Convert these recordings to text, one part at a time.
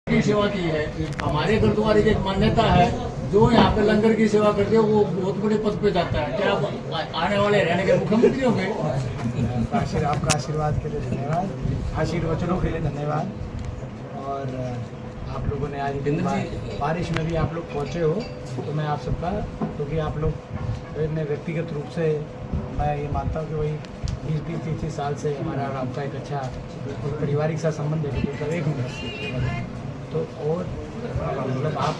की सेवा की है। हमारे गुरुद्वारे की एक मान्यता है, जो यहाँ पे लंगर की सेवा करते हो वो बहुत बड़े पद पे जाता है। क्या आप आने वाले हरियाणा के मुख्यमंत्री होंगे? आपका आशीर्वाद के लिए धन्यवाद, आशीर्वचनों के लिए धन्यवाद। और आप लोगों ने आज बारिश में भी आप लोग पहुँचे हो, तो मैं आप सबका, क्योंकि आप लोग ने व्यक्तिगत रूप से मैं ये मानता हूँ कि वही 20-30 साल से हमारा आपका एक अच्छा पारिवारिक सा संबंध है, तो एक मिनट तो और मतलब आप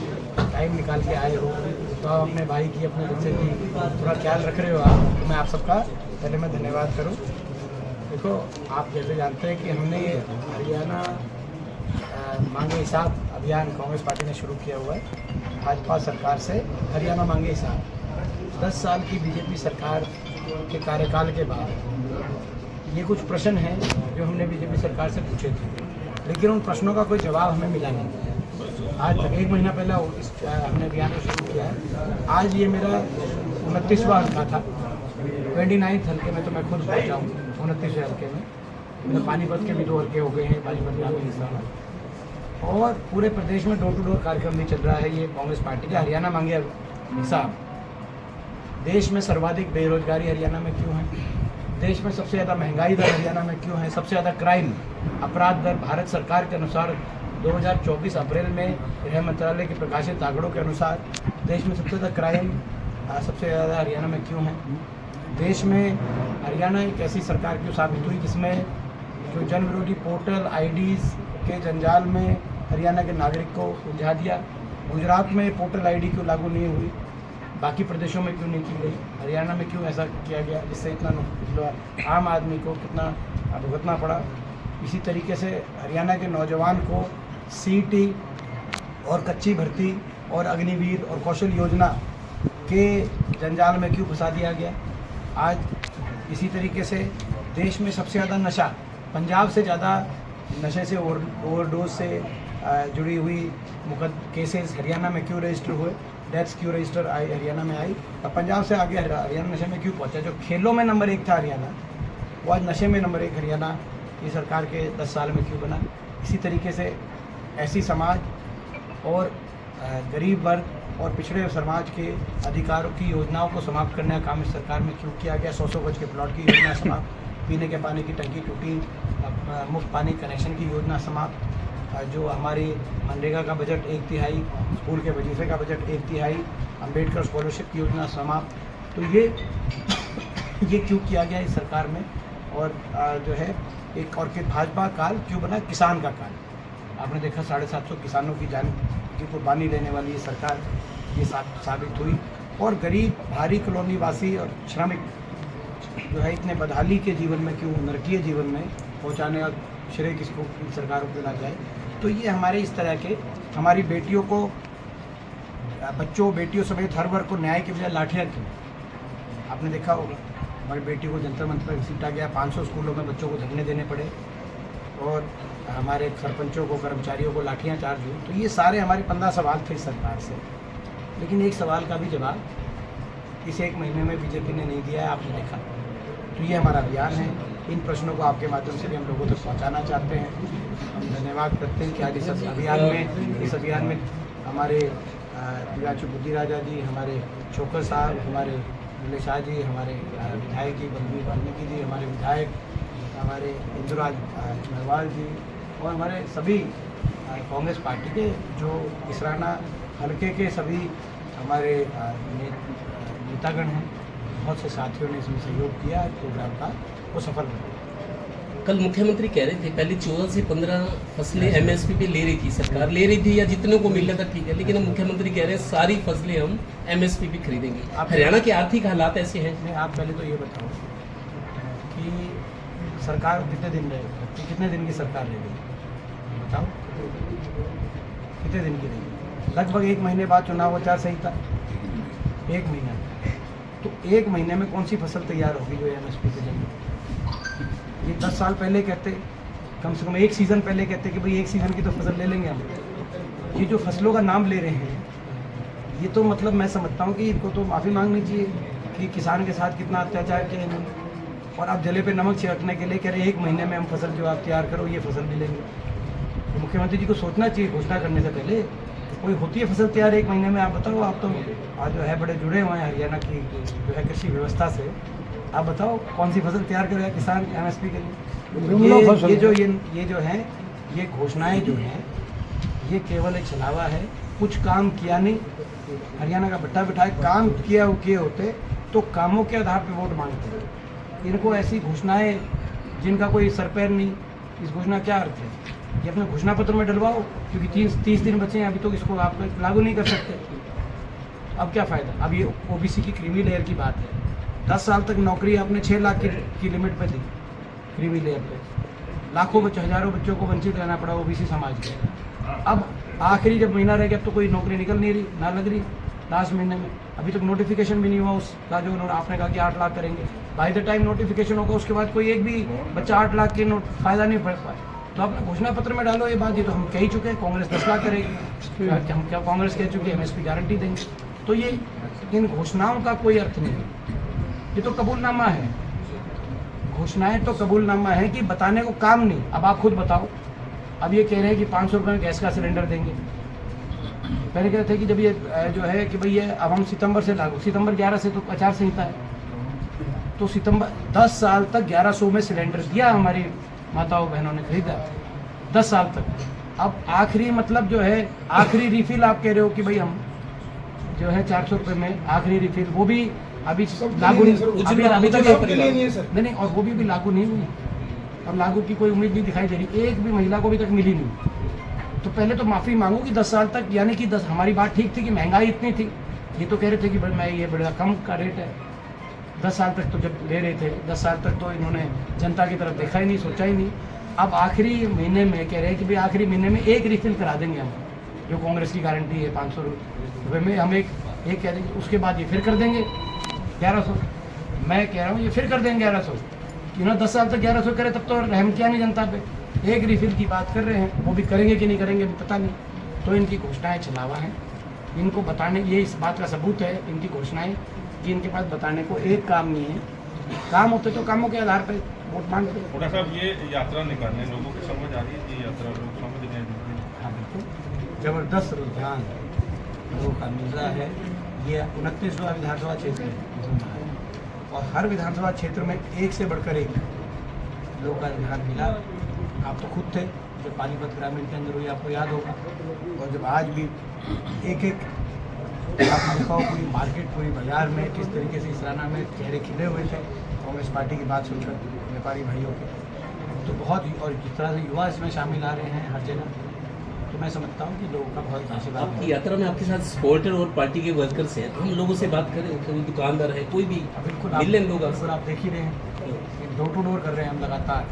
टाइम निकाल के आए हो, तो आप अपने भाई की, अपने बच्चे की थोड़ा ख्याल रख रहे हो आप, तो मैं आप सबका पहले मैं धन्यवाद करूं। देखो, आप जैसे जानते हैं कि हमने ये हरियाणा मांगे हिसाब अभियान कांग्रेस पार्टी ने शुरू किया हुआ है भाजपा सरकार से। हरियाणा मांगे हिसाब 10 साल की बीजेपी सरकार के कार्यकाल के बाद ये कुछ प्रश्न हैं जो हमने बीजेपी सरकार से पूछे थे, लेकिन उन प्रश्नों का कोई जवाब हमें मिला नहीं। आज तक 1 महीना पहले हमने अभियान को शुरू किया है। आज ये मेरा 29वां हल्का था, 29th हल्के में तो मैं खुद पहुँचा हूँ। 29वें हल्के में मतलब पानीपत के भी 2 हल्के हो गए हैं, पानीपत में हिस्सा है, और पूरे प्रदेश में डोर टू डोर कार्यक्रम भी चल रहा है। ये कांग्रेस पार्टी का हरियाणा मांगे हिसाब। देश में सर्वाधिक बेरोजगारी हरियाणा में क्यों है, देश में सबसे ज़्यादा महंगाई दर हरियाणा में क्यों है, सबसे ज़्यादा क्राइम अपराध दर भारत सरकार के अनुसार 2024 अप्रैल में गृह मंत्रालय के प्रकाशित आंकड़ों के अनुसार देश में सबसे ज़्यादा क्राइम सबसे ज़्यादा हरियाणा में क्यों है। देश में हरियाणा एक ऐसी सरकार क्यों साबित हुई जिसमें जो जन विरोधी पोर्टल आईडीज़ के जंजाल में हरियाणा के नागरिक को उलझा दिया। गुजरात में पोर्टल आईडी क्यों लागू नहीं हुई, बाकी प्रदेशों में क्यों नहीं की गई, हरियाणा में क्यों ऐसा किया गया जिससे इतना आम आदमी को कितना भुगतना पड़ा। इसी तरीके से हरियाणा के नौजवान को सीईटी और कच्ची भर्ती और अग्निवीर और कौशल योजना के जंजाल में क्यों फंसा दिया गया। आज इसी तरीके से देश में सबसे ज़्यादा नशा, पंजाब से ज़्यादा नशे से ओवरडोज से जुड़ी हुई केसेस हरियाणा में क्यों रजिस्टर हुए, डेथ्स क्यों रजिस्टर आई हरियाणा में आई, और पंजाब से आगे हरियाणा नशे में क्यों पहुंचा। जो खेलों में नंबर 1 था हरियाणा, वो आज नशे में नंबर 1 हरियाणा की सरकार के 10 साल में क्यों बना। इसी तरीके से ऐसी समाज और गरीब वर्ग और पिछड़े समाज के अधिकारों की योजनाओं को समाप्त करने का काम इस सरकार में क्यों किया गया। 100 गज के प्लॉट की योजना समाप्त, पीने के पानी की टंकी टूटी, मुफ्त पानी कनेक्शन की योजना समाप्त, जो हमारी मनरेगा का बजट 1/3, स्कूल के वजीफे का बजट 1/3, अम्बेडकर स्कॉलरशिप की योजना समाप्त। तो ये क्यों किया गया इस सरकार में। और जो है एक और कि भाजपा काल क्यों बना, किसान का काल। आपने देखा 750 किसानों की जान की कुर्बानी देने वाली ये सरकार ये साबित हुई। और गरीब भारी कॉलोनी वासी और श्रमिक जो है इतने बदहाली के जीवन में क्यों, नरकीय जीवन में पहुंचाने का श्रेय किसको, सरकारों को ना जाए। तो ये हमारे इस तरह के हमारी बेटियों को, बच्चों बेटियों समेत हर वर्ग को न्याय के बजाय लाठियाँ क्यों। आपने देखा होगा हमारी बेटी को जंतर मंतर पर घसीटा गया, 500 स्कूलों में बच्चों को धरने देने पड़े, और हमारे सरपंचों को, कर्मचारियों को लाठियाँ चार्ज हुई। तो ये सारे हमारे 15 सवाल थे इस सरकार से, लेकिन एक सवाल का भी जवाब इस 1 महीने में बीजेपी ने नहीं दिया है, आपने देखा। तो ये हमारा अभियान है, इन प्रश्नों को आपके माध्यम से भी हम लोगों तक पहुंचाना चाहते हैं। हम धन्यवाद करते हैं कि आज इस अभियान में हमारे दिव्यांशु बुद्धि राजा जी, हमारे छोकर साहब, हमारे बुल्ले शाह जी, हमारे विधायक जी बलबीर वाल्मीकि जी, हमारे विधायक हमारे इंदुराज नरवाल जी, और हमारे सभी कांग्रेस पार्टी के जो इसराना हल्के के सभी हमारे नेतागण हैं, बहुत से साथियों ने इसमें सहयोग किया प्रोग्राम का वो सफल बना। कल मुख्यमंत्री कह रहे थे पहले 14 से 15 फसलें एमएसपी पे ले रही थी सरकार, ले रही थी या जितने को मिल रहा था ठीक है, लेकिन अब मुख्यमंत्री कह रहे हैं सारी फसलें हम एमएसपी पे खरीदेंगे। हरियाणा के आर्थिक हालात ऐसे हैं। नहीं, आप पहले तो ये बताओ कि सरकार कितने दिन रहेगी, कितने दिन की सरकार रहेगी, बताओ कितने दिन की रहेगी। लगभग 1 महीने बाद चुनाव आचार संहिता, 1 महीना, तो 1 महीने में कौन सी फसल तैयार होगी जो एमएसपी पे जाएगी। ये 10 साल पहले कहते, कम से कम 1 सीज़न पहले कहते कि भाई 1 सीज़न की तो फसल ले लेंगे हम। ये जो फसलों का नाम ले रहे हैं, ये तो मतलब मैं समझता हूँ कि इनको तो माफ़ी मांगनी चाहिए कि किसान के साथ कितना अत्याचार किया इन्होंने, और आप जले पे नमक छिड़कने के लिए कह रहे 1 महीने में हम फसल जो आप तैयार करो ये फसल ले लेंगे। तो मुख्यमंत्री जी को सोचना चाहिए घोषणा करने से पहले। कोई होती है फसल तैयार 1 महीने में? आप बताओ, आप तो आज जो है बड़े जुड़े हुए हैं हरियाणा की जो है कृषि व्यवस्था से। आप बताओ कौन सी फसल तैयार करेगा किसान MSP के लिए? ये जो है ये घोषणाएं जो हैं ये केवल एक छलावा है, कुछ काम किया नहीं। हरियाणा का बट्टा बिठाए, काम किए होते तो कामों के आधार पर वोट मांगते। इनको ऐसी घोषणाएं जिनका कोई सर पैर नहीं, इस घोषणा क्या अर्थ है? ये अपने घोषणा पत्र में डलवाओ, क्योंकि 30 दिन बचे हैं अभी तो इसको आप लागू नहीं कर सकते। अब क्या फ़ायदा? अब ये OBC की क्रीमी लेयर की बात है। 10 साल तक नौकरी आपने 6 लाख की लिमिट पे दी क्रीमी लेयर पे, लाखों बच्चों, हजारों बच्चों को वंचित रहना पड़ा OBC समाज के। अब आखिरी जब महीना रह गया अब तो कोई नौकरी निकल नहीं रही, ना लग रही लास्ट महीने में। अभी तक नोटिफिकेशन भी नहीं हुआ उसका, जो आपने कहा कि 8 लाख करेंगे। बाय द टाइम नोटिफिकेशन होगा उसके बाद कोई एक भी बच्चा 8 लाख के फ़ायदा नहीं पड़ पाए। तो आप घोषणा पत्र में डालो ये बात। ये तो हम कह ही चुके हैं, कांग्रेस 10 लाख करेगी, हम क्या कांग्रेस कह चुके हैं MSP गारंटी देंगे। तो ये इन घोषणाओं का कोई अर्थ नहीं है, ये तो कबूलनामा है। घोषणाएं तो कबूलनामा है कि बताने को काम नहीं। अब आप खुद बताओ, अब ये कह रहे हैं कि 500 रुपये में गैस का सिलेंडर देंगे। पहले कह रहे थे कि जब ये जो है कि भाई ये अब हम सितंबर से लागू, सितंबर 11 से तो आचार संहिता है, तो सितंबर 10 साल तक 1100 में सिलेंडर दिया, हमारी माताओं बहनों ने खरीदा 10 साल तक। अब आखिरी मतलब जो है आखिरी रिफिल आप कह रहे हो कि भाई हम जो है 400 रुपये में आखिरी रिफिल, वो भी अभी लागू नहीं, अभी तक नहीं, और वो भी लागू नहीं हुई। अब लागू की कोई उम्मीद नहीं दिखाई दे रही, एक भी महिला को अभी तक मिली नहीं। तो पहले तो माफ़ी मांगू कि 10 साल तक, यानी कि 10, हमारी बात ठीक थी कि महंगाई इतनी थी, ये तो कह रहे थे कि भाई मैं ये बड़ा कम का रेट है। 10 साल तक तो जब ले रहे थे, 10 साल तक तो इन्होंने जनता की तरफ देखा ही नहीं, सोचा ही नहीं। अब आखिरी महीने में कह रहे हैं कि भाई आखिरी महीने में एक रिफिल करा देंगे हम, जो कांग्रेस की गारंटी है 500 रुपये में हम एक कह देंगे, उसके बाद ये फिर कर देंगे 1100। मैं कह रहा हूँ ये फिर कर देंगे 1100। इन्होंने 10 साल तक 1100 करे तब तो रहम किया नहीं जनता पे। एक रिफिल की बात कर रहे हैं, वो भी करेंगे कि नहीं करेंगे अभी पता नहीं। तो इनकी घोषणाएं छलावा हैं, इनको बताने, ये इस बात का सबूत है इनकी घोषणाएं कि इनके पास बताने को एक काम नहीं है। काम होते तो कामों के आधार पर वोट मांगते। डॉक्टर साहब, ये यात्रा निकालने लोगों की समझ आ रही है, ये यात्रा लोग समझ रहे हैं? हाँ बिल्कुल, जबरदस्त रुझान लोगों का मिल रहा है। ये 29वां विधानसभा क्षेत्र है और हर विधानसभा क्षेत्र में एक से बढ़कर एक लोगों का रुझान मिला। आप तो खुद थे जब पानीपत ग्रामीण के अंदर हुई, आपको याद होगा। और जब आज भी एक आप देखो पूरी मार्केट, पूरी बाजार में किस तरीके से इस राना में चेहरे खिले हुए थे कांग्रेस पार्टी की बात सुनकर व्यापारी भाइयों के, तो बहुत, और जिस तरह से युवा इसमें शामिल आ रहे हैं हर जगह, तो मैं समझता हूँ कि लोगों का बहुत आशीर्वाद। आपकी यात्रा में आपके साथ सपोर्टर और पार्टी के वर्कर्स हैं, हम लोगों से बात करें, कोई दुकानदार है, कोई भी, बिल्कुल मिल लोग बिल्कुल आप देख ही रहे हैं, डोर टू डोर कर रहे हैं हम लगातार।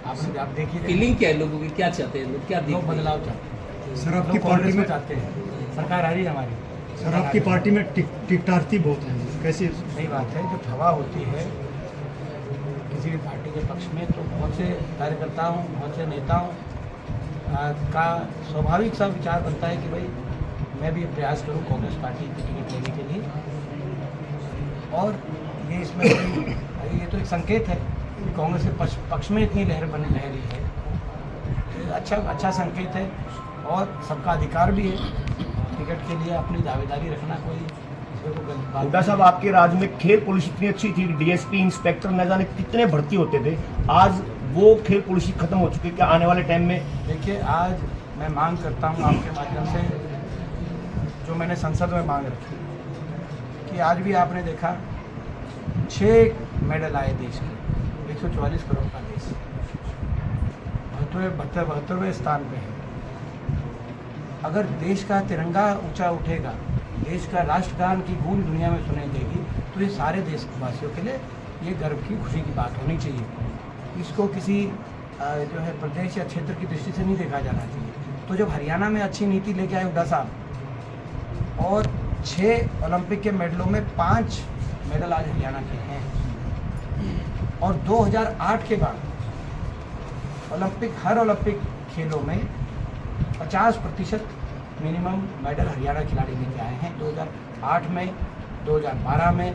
आप देख ही रहे हैं फीलिंग क्या है लोगों की, क्या चाहते हैं लोग, क्या लोग बदलाव चाहते हैं। सर आपकी पार्टी में चाहते हैं, सरकार आ रही है हमारी। सर आपकी पार्टी में टिकटार्थी बहुत हैं, कैसी? सही बात है, जब हवा होती है किसी भी पार्टी के पक्ष में तो बहुत से कार्यकर्ताओं, बहुत से नेताओं का स्वाभाविक सा विचार बनता है कि भाई मैं भी प्रयास करूं कांग्रेस पार्टी की टिकट लेने के लिए। और ये इसमें ये तो एक संकेत है कि कांग्रेस के पक्ष में इतनी लहर रही है, अच्छा संकेत है। और सबका अधिकार भी है टिकट के लिए अपनी दावेदारी रखना, कोई इसमें तो गलत बात। हुड्डा साहब, आपके राज में खेल पुलिस इतनी अच्छी थी, DSP इंस्पेक्टर न जाने कितने भर्ती होते थे, आज वो खेल पुलिस खत्म हो चुकी है। क्या आने वाले टाइम में? देखिए, आज मैं मांग करता हूँ आपके माध्यम से, जो मैंने संसद में मांग रखी, कि आज भी आपने देखा 6 मेडल आए देश के, 144 करोड़ का देश 72वें स्थान पे है। अगर देश का तिरंगा ऊंचा उठेगा, देश का राष्ट्रगान की गूंज दुनिया में सुनाई देगी, तो ये सारे देशवासियों के लिए ये गर्व की, खुशी की बात होनी चाहिए। इसको किसी जो है प्रदेश या क्षेत्र की दृष्टि से नहीं देखा जाना चाहिए। तो जब हरियाणा में अच्छी नीति लेके आए हुड्डा साहब, और 6 ओलंपिक के मेडलों में 5 मेडल आज हरियाणा के हैं, और 2008 के बाद हर ओलंपिक खेलों में 50% मिनिमम मेडल हरियाणा खिलाड़ी लेके आए हैं। 2008 में, 2012 में,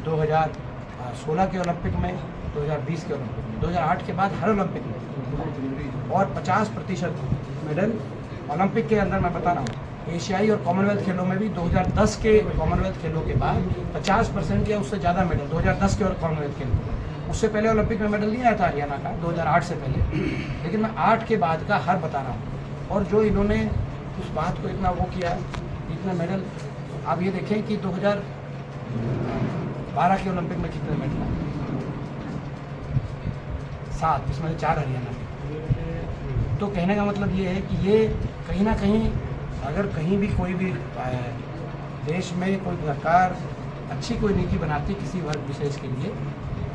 2016 के ओलंपिक में, 2020 के ओलंपिक में, 2008 के बाद हर ओलंपिक में, और 50% मेडल ओलंपिक के अंदर। मैं बता रहा हूँ एशियाई और कॉमनवेल्थ खेलों में भी 2010 के कॉमनवेल्थ खेलों के बाद 50% या उससे ज़्यादा मेडल 2010 के और कॉमनवेल्थ खेलों। उससे पहले ओलंपिक में मेडल नहीं आया था हरियाणा का 2008 से पहले, लेकिन मैं 8 के बाद का हर बता रहा हूँ। और जो इन्होंने उस बात को इतना वो किया, इतने मेडल, आप ये देखें कि 2012 के ओलंपिक में कितने मेडल आए, 7, जिसमें से 4 हरियाणा के। तो कहने का मतलब ये है कि ये कहीं ना कहीं अगर कहीं भी कोई भी देश में कोई सरकार अच्छी कोई नीति बनाती किसी वर्ग विशेष के लिए,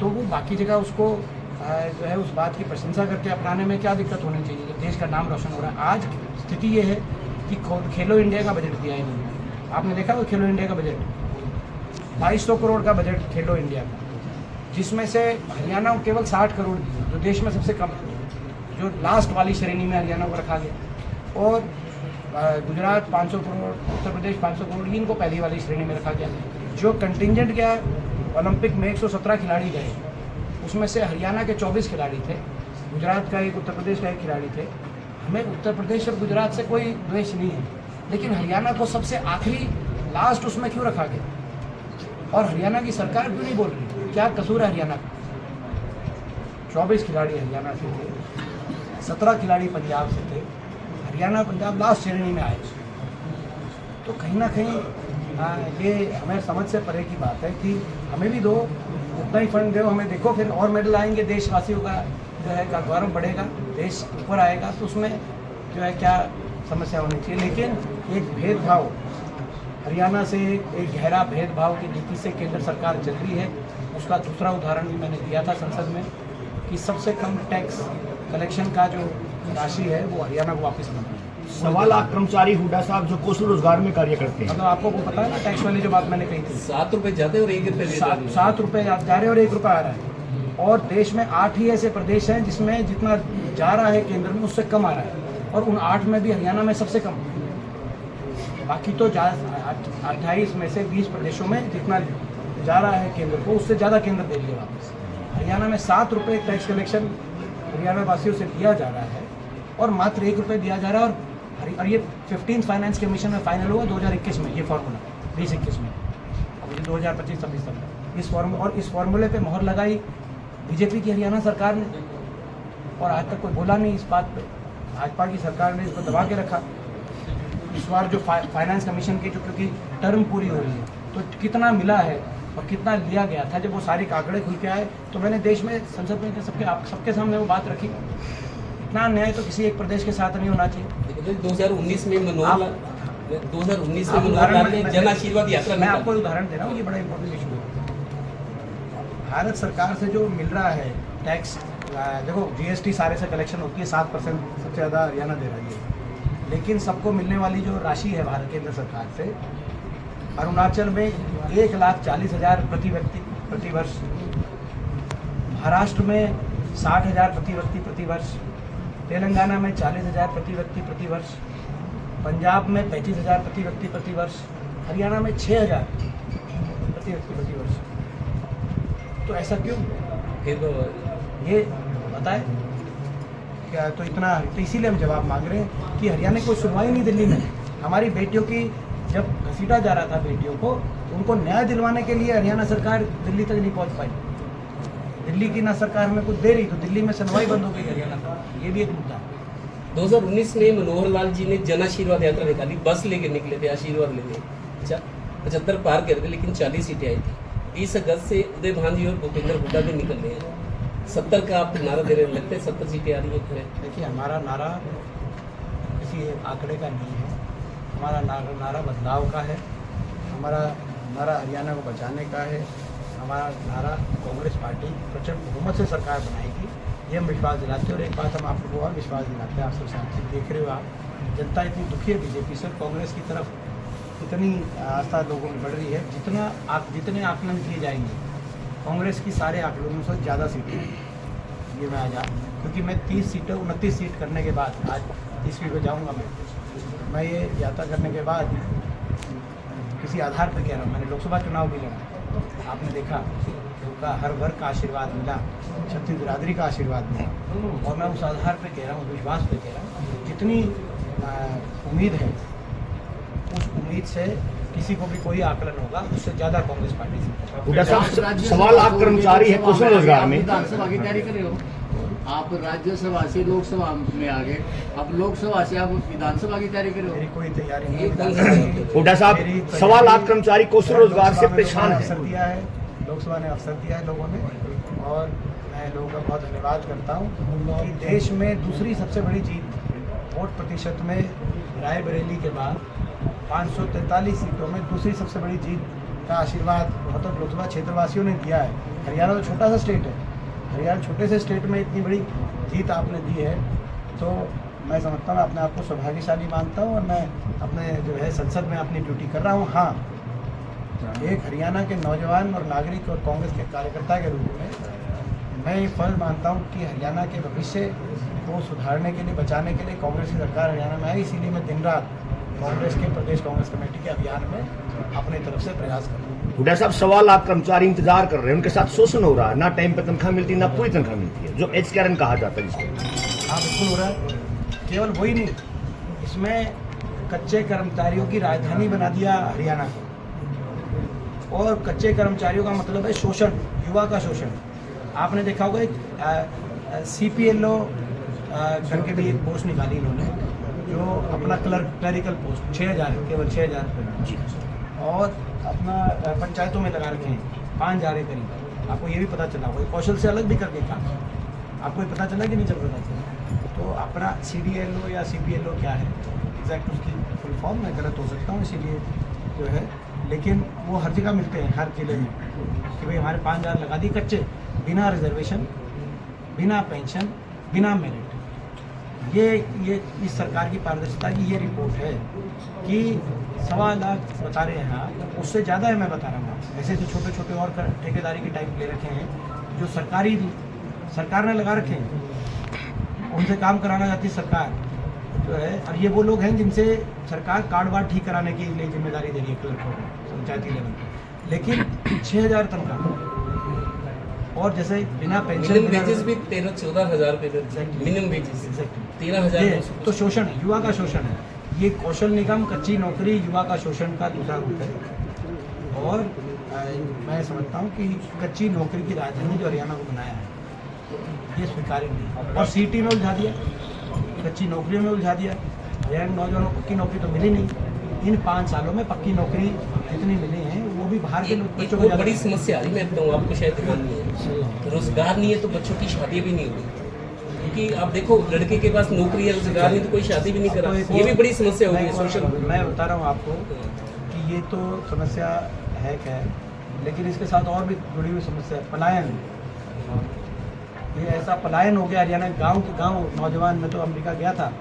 तो वो बाकी जगह उसको जो है उस बात की प्रशंसा करके अपनाने में क्या दिक्कत होनी चाहिए जब देश का नाम रोशन हो रहा है। आज स्थिति ये है कि खेलो इंडिया का बजट दिया इन्होंने, आपने देखा वो खेलो इंडिया का बजट 2200 करोड़ का बजट खेलो इंडिया का, जिसमें से हरियाणा को केवल 60 करोड़ दिए, जो देश में सबसे कम, जो लास्ट वाली श्रेणी में हरियाणा को रखा गया। और गुजरात 500 करोड़, उत्तर प्रदेश 500 करोड़, इनको पहली वाली श्रेणी में रखा गया। जो कंटिंजेंट गया ओलंपिक में 117 खिलाड़ी गए, उसमें से हरियाणा के 24 खिलाड़ी थे, गुजरात का एक, उत्तर प्रदेश का एक खिलाड़ी थे। हमें उत्तर प्रदेश और गुजरात से कोई द्वेष नहीं है, लेकिन हरियाणा को सबसे आखिरी लास्ट उसमें क्यों रखा गया? और हरियाणा की सरकार क्यों नहीं बोल रही? क्या कसूर है हरियाणा का? 24 खिलाड़ी हरियाणा से थे, 17 खिलाड़ी पंजाब से थे, हरियाणा पंजाब लास्ट श्रेणी में आए। तो कहीं ना कहीं ये हमें समझ से परे की बात है कि हमें भी दो, उतना ही फंड दो हमें, देखो फिर और मेडल आएंगे, देशवासियों का जो है का गौरव बढ़ेगा, देश ऊपर आएगा, तो उसमें जो है क्या समस्या होनी चाहिए। लेकिन एक भेदभाव हरियाणा से, एक गहरा भेदभाव की नीति से केंद्र सरकार चल रही है। उसका दूसरा उदाहरण भी मैंने दिया था संसद में कि सबसे कम टैक्स कलेक्शन का जो राशि है वो हरियाणा को वापस मिलती है। 1.25 लाख कर्मचारी हुड्डा साहब जो कौशल रोजगार में कार्य करते हैं, मतलब आपको वो पता है ना टैक्स वाली जो बात मैंने कही थी, 7 रुपए जाते और 1 रुपए 7 रुपये जा रहे हैं और 1 रुपये आ रहा है। और देश में 8 ही ऐसे प्रदेश हैं जिसमें जितना जा रहा है केंद्र में उससे कम आ रहा है, और उन 8 में भी हरियाणा में सबसे कम। बाकी तो 28 में से 20 प्रदेशों में जितना जा रहा है केंद्र को उससे ज़्यादा केंद्र दे दिया वापस। हरियाणा में 7 रुपये टैक्स कलेक्शन हरियाणा वासियों से लिया जा रहा है और मात्र 1 रुपये दिया जा रहा है। और ये 15th फाइनेंस कमीशन में फाइनल हुआ 2021 में, ये फार्मूला 2021 में, 2025-26 तक इस फार्मूला, और इस फार्मूले पे मोहर लगाई बीजेपी की हरियाणा सरकार ने, और आज तक कोई बोला नहीं इस बात पे। भाजपा की सरकार ने इसको दबा के रखा। इस बार जो फाइनेंस कमीशन की जो क्योंकि टर्म पूरी हो रही है, तो कितना मिला है और कितना लिया गया था, जब वो सारे आंकड़े खुल के आए तो मैंने देश में संसद में सबके सामने वो बात रखी। इतना अन्याय तो किसी एक प्रदेश के साथ नहीं होना चाहिए। 2019 में मनोहर लाल ने जन आशीर्वाद यात्रा, मैं आपको उदाहरण दे रहा हूँ, ये बड़ा इंपॉर्टेंट इशू है। भारत सरकार से जो मिल रहा है टैक्स, देखो जीएसटी सारे से कलेक्शन होती है, 7% सबसे ज़्यादा हरियाणा दे रही है, लेकिन सबको मिलने वाली जो राशि है भारत केंद्र सरकार से, अरुणाचल में 1,40,000 प्रति व्यक्ति प्रति वर्ष, महाराष्ट्र में 60,000 प्रति व्यक्ति प्रति वर्ष, तेलंगाना में 40,000 प्रति व्यक्ति प्रति वर्ष, पंजाब में 35,000 प्रति व्यक्ति प्रति वर्ष, हरियाणा में 6,000 प्रति व्यक्ति प्रति वर्ष। तो ऐसा क्यों? फिर ये बताएं क्या? तो इतना, तो इसीलिए हम जवाब मांग रहे हैं कि हरियाणा की कोई सुनवाई नहीं दिल्ली में। हमारी बेटियों की जब घसीटा जा रहा था बेटियों को, उनको न्याय दिलवाने के लिए हरियाणा सरकार दिल्ली तक नहीं पहुंच पाई। दिल्ली की ना सरकार में कुछ दे रही तो दिल्ली में सुनवाई बंद हो गई हरियाणा का, ये भी एक मुद्दा है। 2019 में मनोहर लाल जी ने जन आशीर्वाद यात्रा निकाली, बस लेके निकले थे आशीर्वाद लेने, 75 पार कर थे, लेकिन 40 सीटें आई थी। 30 अगस्त से उदय भान जी और भूपेंद्र हुड्डा भी निकल रहे हैं, 70 का आप नारा दे रहे हैं, लगता है 70 सीटें आ रही है। देखिए, हमारा नारा किसी एक आंकड़े का नहीं है, हमारा नारा बदलाव का है, हमारा नारा हरियाणा को बचाने का है, हमारा नारा कांग्रेस पार्टी प्रचंड बहुमत से सरकार बनाएगी, ये हम विश्वास दिलाते हैं। और एक बात हम आप लोगों को और विश्वास दिलाते हैं, आप सब साथ देख रहे हो, आप जनता इतनी दुखी है बीजेपी से, कांग्रेस की तरफ इतनी आस्था लोगों में बढ़ रही है। जितने आकलन किए जाएंगे कांग्रेस की सारे आकलनों से ज़्यादा सीटें ये मैं आज, क्योंकि मैं 29 सीट करने के बाद आज 30वीं को जाऊँगा। मैं ये यात्रा करने के बाद किसी आधार पर कह रहा हूँ, मैंने लोकसभा चुनाव भी लड़ा, आपने देखा उनका हर वर्ग का आशीर्वाद मिला, क्षत्रिय बिरादरी का आशीर्वाद मिला। और मैं उस आधार पे कह रहा हूँ, विश्वास पे कह रहा हूँ, जितनी उम्मीद है उस उम्मीद से किसी को भी कोई आकलन होगा उससे ज़्यादा कांग्रेस पार्टी से। हुड्डा साहब, 1.25 लाख कर्मचारी है कुशल रोजगार में। विधानसभा की तैयारी कर रहे हो आप, राज्यसभा से लोकसभा में आ गए, अब लोकसभा से आप विधानसभा की तैयारी कर रहे मेरी हो। कोई तैयारी नहीं है। हुड्डा साहब, 1.25 लाख कर्मचारी कौशल रोजगार से परेशान अवसर है। दिया है, लोकसभा ने अवसर दिया है लोगों ने, और मैं लोगों का बहुत धन्यवाद करता हूँ कि देश में दूसरी सबसे बड़ी जीत वोट प्रतिशत में रायबरेली के बाद 543 सीटों में दूसरी सबसे बड़ी जीत का आशीर्वाद बहुत लोकसभा क्षेत्रवासियों ने दिया है। हरियाणा तो छोटा सा स्टेट है, हरियाणा छोटे से स्टेट में इतनी बड़ी जीत आपने दी है, तो मैं समझता हूँ, अपने आप को सौभाग्यशाली मानता हूँ, और मैं अपने जो है संसद में अपनी ड्यूटी कर रहा हूँ। हाँ, एक हरियाणा के नौजवान और नागरिक और कांग्रेस के कार्यकर्ता के रूप में मैं ये फर्ज मानता हूँ कि हरियाणा के भविष्य को सुधारने के लिए, बचाने के लिए कांग्रेस की सरकार हरियाणा में आई। इसीलिए मैं दिन रात कांग्रेस के प्रदेश कांग्रेस कमेटी के अभियान में अपनी तरफ से प्रयास कर रहा हूँ। हुड्डा साहब, 1.25 लाख कर्मचारी इंतजार कर रहे हैं, उनके साथ शोषण हो रहा है, ना टाइम पे तनख्वाह मिलती, ना पूरी तनख्वाह मिलती है, जो एच कैरन कहा जाता है जिसको। हाँ, बिल्कुल हो रहा है। केवल वही नहीं, इसमें कच्चे कर्मचारियों की राजधानी बना दिया हरियाणा को, और कच्चे कर्मचारियों का मतलब है शोषण, युवा का शोषण। आपने देखा होगा एक CPLO करके भी एक पोस्ट निकाली इन्होंने, जो अपना क्लरिकल पोस्ट 6,000, केवल 6,000 रुपये, और अपना पंचायतों में लगा रखे हैं 5,000 के करीब। आपको ये भी पता चला होगा, कौशल से अलग भी करके काम, आपको ये पता चला कि नहीं चल पता चला। तो अपना CDLO या CPLO क्या है एग्जैक्ट, उसकी फुल फॉर्म मैं गलत हो सकता हूँ, इसीलिए जो है, लेकिन वो हर जगह मिलते हैं, हर जिले में, कि भाई हमारे 5,000 लगा दी कच्चे, बिना रिजर्वेशन, बिना पेंशन, बिना मेरिट। ये इस सरकार की पारदर्शिता की ये रिपोर्ट है कि 1.25 लाख बता रहे हैं आप, उससे ज़्यादा है मैं बता रहा हूँ। ऐसे तो छोटे छोटे और ठेकेदारी के टाइप ले रखे हैं जो सरकार ने लगा रखे हैं, उनसे काम कराना चाहती सरकार जो है। और ये वो लोग हैं जिनसे सरकार कार्ड वार्ड ठीक कराने की लिए जिम्मेदारी दे रही है क्लर्कों को पंचायती लेवल पर, लेकिन 6,000 तनख्वाह, और जैसे बिना पेंशन, मिनिमम वेजेस भी 13-14 हज़ार रुपये, मिनिमम वेजेस 13,000। तो शोषण है, युवा का शोषण है। ये कौशल निगम, कच्ची नौकरी, युवा का शोषण का दूसरा रूप है। और मैं समझता हूँ कि कच्ची नौकरी की राजधानी जो हरियाणा को बनाया है, ये स्वीकार्य नहीं। और सीटी में उलझा दिया, कच्ची नौकरियों में उलझा दिया। हरियाणा नौजवानों को पक्की नौकरी तो मिली नहीं। इन 5 सालों में पक्की नौकरी जितनी मिली हैं वो भी बाहर के लोग, बच्चों को बहुत बड़ी समस्या आ रही, मैं बताऊँ आपको, शायद ध्यान नहीं है, रोजगार नहीं है तो बच्चों की शादी भी नहीं होगी। क्योंकि आप देखो, लड़के के पास नौकरी है, रोजगार नहीं तो कोई शादी भी नहीं करा, ये भी बड़ी समस्या हो गई है सोशल। मैं बता रहा हूँ आपको कि ये तो समस्या है क्या है, लेकिन इसके साथ और भी जुड़ी हुई समस्या है, पलायन। ये ऐसा पलायन हो गया हरियाणा, गांव के गांव नौजवान। मैं तो अमेरिका गया था,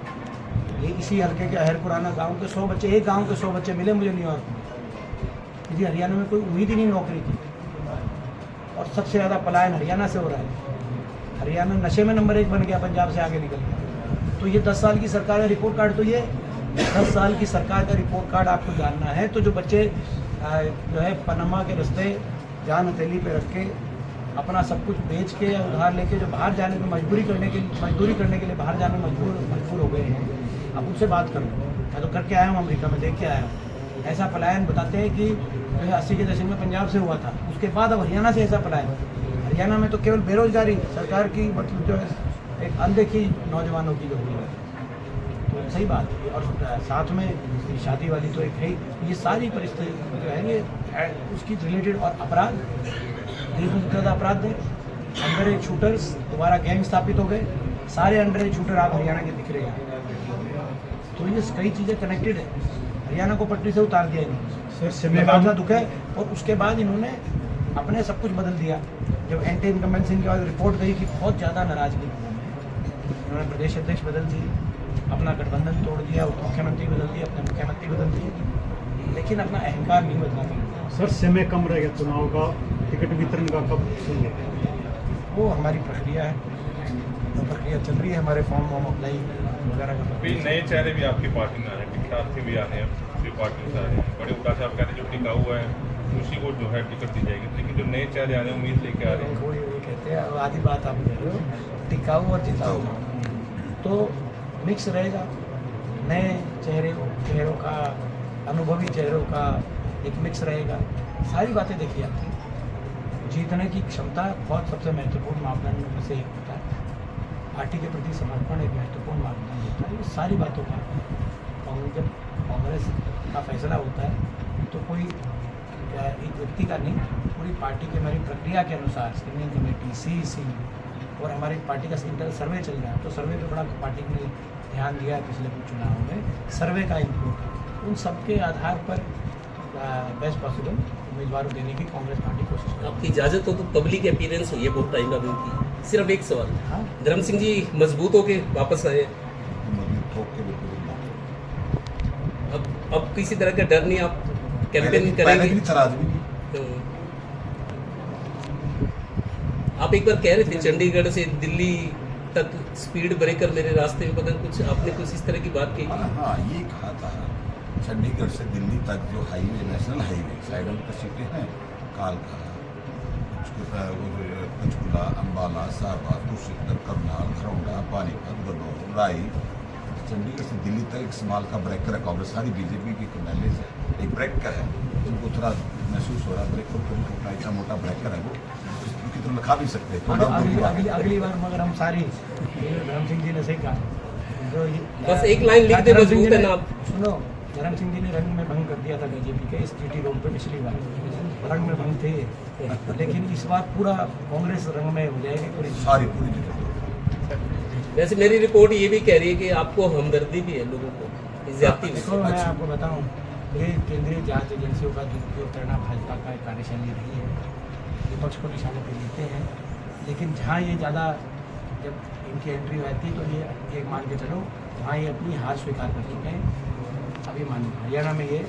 ये इसी हल्के के अहरपुराना गांव के 100 बच्चे, एक गांव के 100 बच्चे मिले मुझे न्यूयॉर्क में, क्योंकि हरियाणा में कोई उम्मीद ही नहीं नौकरी की। और सबसे ज़्यादा पलायन हरियाणा से हो रहा है। हरियाणा नशे में नंबर 1 बन गया, पंजाब से आगे निकल गया। तो ये 10 साल की सरकार का रिपोर्ट कार्ड, तो ये 10 साल की सरकार का रिपोर्ट कार्ड आपको जानना है। तो जो बच्चे जो है पनामा के रास्ते जान हथेली पे रख के अपना सब कुछ बेच के या उधार लेके जो बाहर जाने में मजदूरी करने के लिए बाहर जाने में मजबूर हो गए हैं, अब उनसे बात करो। मैं तो करके आया हूँ, अमेरिका में देख के आया हूँ। ऐसा पलायन बताते हैं कि जो है 80 के दशक में पंजाब से हुआ था, उसके बाद अब हरियाणा से ऐसा पलायन। हरियाणा में तो केवल बेरोजगारी सरकार की, मतलब जो है एक अनदेखी नौजवानों की जो हुई है, तो सही बात है। और साथ में शादी वाली तो एक है ही। ये सारी परिस्थिति जो है ये उसकी रिलेटेड। और अपराध, देश में ज़्यादा अपराध है, अंडर एज शूटर्स, दोबारा गैंग स्थापित हो गए, सारे अंडर एज शूटर आप हरियाणा के दिख रहे हैं। तो ये कई चीज़ें कनेक्टेड है, हरियाणा को पटरी से उतार दिया इन्होंने, सर बात दुख है। और उसके बाद इन्होंने अपने सब कुछ बदल दिया। जब एंटी इनकम्बेंसी के बाद रिपोर्ट गई कि बहुत ज़्यादा नाराजगी लोगों में, इन्होंने प्रदेश अध्यक्ष बदल दिए, अपना गठबंधन तोड़ दिया, उप मुख्यमंत्री बदल दिए, अपने मुख्यमंत्री बदल दिए, लेकिन अपना अहंकार नहीं बदला। सर समय कम रह गया चुनाव का, टिकट वितरण का कब शुरू होगा? वो हमारी प्रक्रिया है, तो प्रक्रिया चल रही है, हमारे फॉर्म अप्लाई वगैरह का। अभी नए चेहरे भी आपकी पार्टी में आ रहे हैं, टिकटार्थी भी आ रहे हैं, दूसरी पार्टी से आ रहे हैं। बड़े हुड्डा साहब कहते हैं जो टिका हुआ है उसी को जो है टिकट दी जाएगी, लेकिन जो नए चेहरे आ रहे हैं उम्मीद लेके आ रहे हैं। वो ये कहते हैं, अब आधी बात आप कह रहे हो, टिकाऊ और जिताऊ, तो मिक्स रहेगा। नए चेहरों का, अनुभवी चेहरों का एक मिक्स रहेगा। सारी बातें देखिए आपकी, जीतने की क्षमता बहुत सबसे महत्वपूर्ण मापदंड में से एक होता है। पार्टी के प्रति समर्पण एक महत्वपूर्ण मापदंड होता है। ये सारी बातों का जब कांग्रेस का फैसला होता है तो कोई एक व्यक्ति का नहीं, पूरी पार्टी की हमारी प्रक्रिया के अनुसार स्क्रीनिंग कमेटी, CEC और हमारी पार्टी का इंटर सर्वे चल रहा है, तो सर्वे पे बड़ा पार्टी ने ध्यान दिया है पिछले कुछ चुनावों में, सर्वे का इनपुट, उन सबके आधार पर बेस्ट पॉसिबल उम्मीदवार देने की कांग्रेस पार्टी कोशिश कर रही आपकी इजाजत हो तो पब्लिक अपीयरेंस हुई है बहुत टाइम बाद उनकी। सिर्फ एक सवाल, है। हाँ, धर्म सिंह जी मजबूत होके वापस आए, अब किसी तरह का डर नहीं, आप कैंपेन करेंगे? तो आप एक बार कह रहे थे चंडीगढ़ से दिल्ली तक स्पीड ब्रेकर मेरे रास्ते में, पता नहीं कुछ आपने कुछ इस तरह की बात कही थी। हाँ, ये कहा था चंडीगढ़ से दिल्ली तक जो हाईवे, नेशनल हाईवे साइडल का सीटें हैं, कालका, उसके बाद वो जो पंचकुला, अम्बाला, सारवा, कुरुक्षेत्र, करनाल, धरौंडा, पानीपत, गन्नौर, राई, चंडीगढ़ से दिल्ली तक एक स्मॉल का ब्रेकर है। कांग्रेस सारी बीजेपी की नॉलेज है, एक ब्रेकर है, उनको थोड़ा महसूस हो रहा है ब्रेकर को भी, इतना मोटा ब्रेकर है वो, क्योंकि तो लिखा भी सकते हैं। अगली बार मगर हम सारी, धर्म सिंह जी ने सही कहा, जो बस एक लाइन लिख दे, मजबूत है ना आप। सुनो, धर्म सिंह जी ने रंग में भंग कर दिया था बीजेपी के इस GT रोड पे पिछली बार, रंग में भंग थे, लेकिन इस बार पूरा कांग्रेस रंग में हो जाएगी पूरी पूरी वैसे मेरी रिपोर्ट ये भी कह रही है कि आपको हमदर्दी भी है लोगों को, ज्यादती भी। देखो, मैं आपको बताऊं, ये केंद्रीय जांच एजेंसियों का दुरुपयोग करना भाजपा का एक कार्यशैली रही है, विपक्ष को निशाने पर लेते हैं, लेकिन जहाँ ये ज़्यादा जब इनकी एंट्री रहती है तो ये एक मान के चलो, वहाँ ये अपनी हार स्वीकार कर चुके हैं। अभी मान हरियाणा में ये